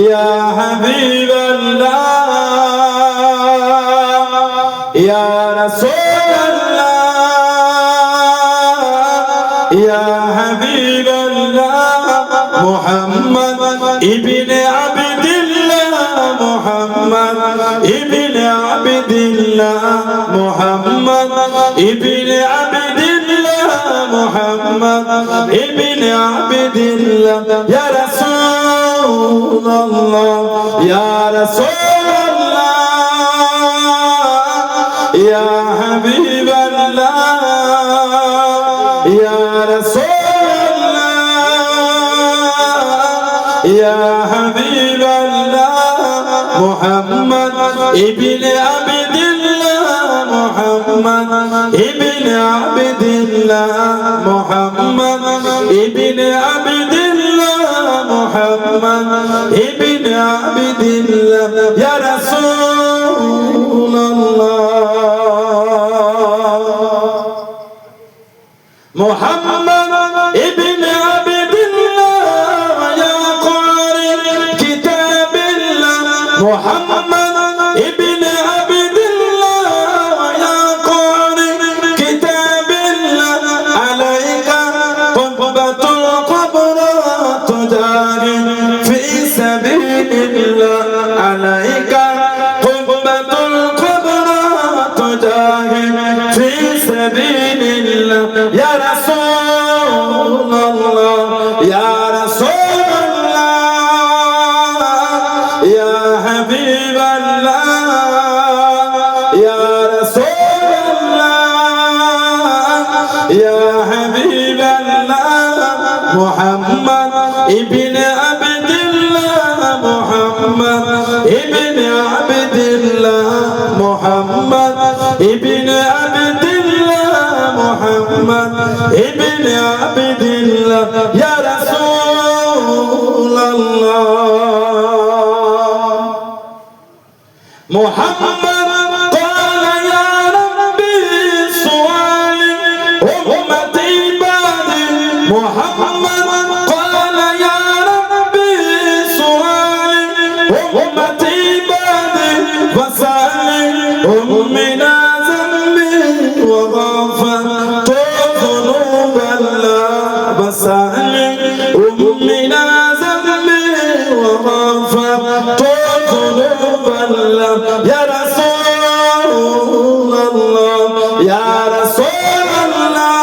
ইয়া হাবিবাল্লাহ ইয়া রাসূলুল্লাহ ইয়া হাবিবাল্লাহ মুহাম্মদ ইবনে আবদুল্লাহ মুহাম্মদ ইবনে আবদুল্লাহ মুহাম্মদ ইবনে আবদুল্লাহ মুহাম্মদ ইবনে আবদুল্লাহ ইয়া রাসূলুল্লাহ ইয়া রাসূলুল্লাহ ইয়া হাবিবাল্লাহ ইয়া রাসূলুল্লাহ ইয়া হাবিবাল্লাহ মুহাম্মদ ইবনে আবদুল্লাহ মুহাম্মদ ইবনে আবদুল্লাহ মুহাম্মদ ইবনে আবদুল্লাহ মুহাম্মদ ইবনে আবদুল্লাহ ইয়া রাসূলুল্লাহ মুহাম্মদ ইবনে আবদুল্লাহ ইয়া ক্বারি কিতাবিল্লাহ মুহাম্মদ ইবনে আবদুল্লাহ ইয়া ক্বারি কিতাবিল্লাহ আলাইকা কুব্বাতুল কুবরা তুজারি ফি সাবিলিল্লাহ আলাইকা কুব্বাতুল কুবরা তুজারি ফি সাবিলিল্লাহ ইয়া রাসূলুল্লাহ ইয়া রাসূলুল্লাহ ইয়া হাবিবাল্লাহ ইয়া রাসূলুল্লাহ ইয়া হাবিবাল্লাহ মুহাম্মদ ইবনে আবদুল্লাহ মুহাম্মদ ইবনে আবদুল্লাহ মুহাম্মদ ইবনে আবদুল্লাহ মুহাম্মদ ইবনে আবদুল্লাহ ইয়া রাসূলুল্লাহ মুহাম্মদ ক্বালা ইয়া রাব্বি সুআলি উম্মতি বাদি মুহাম্মদ ক্বালা ইয়া রাব্বি সুআলি উম্মতি বাদি ওয়াসালি উম্মিনা যামবি ওয়া গফরতু যুনুবাল্লাহ ওয়াসালি উম্মিনা যামবি ওয়া গফরতু যুনুবাল্লাহ ইয়া রাসূলুল্লাহ ইয়া রাসূলুল্লাহ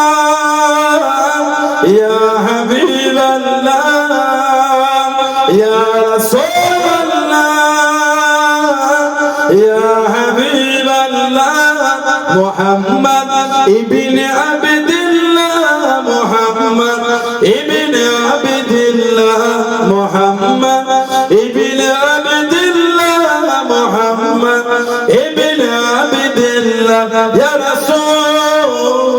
ইয়া হাবিবাল্লাহ ইয়া রাসূলুল্লাহ ইয়া হাবিবাল্লাহ মুহাম্মদ ইবনে আবদুল্লাহ মুহাম্মদ ইবনে আবদুল্লাহ মুহাম্মদ ইবনে আবদুল্লাহ মুহাম্মদ ইবনে আবদুল্লাহ ইয়া রাসূলুল্লাহ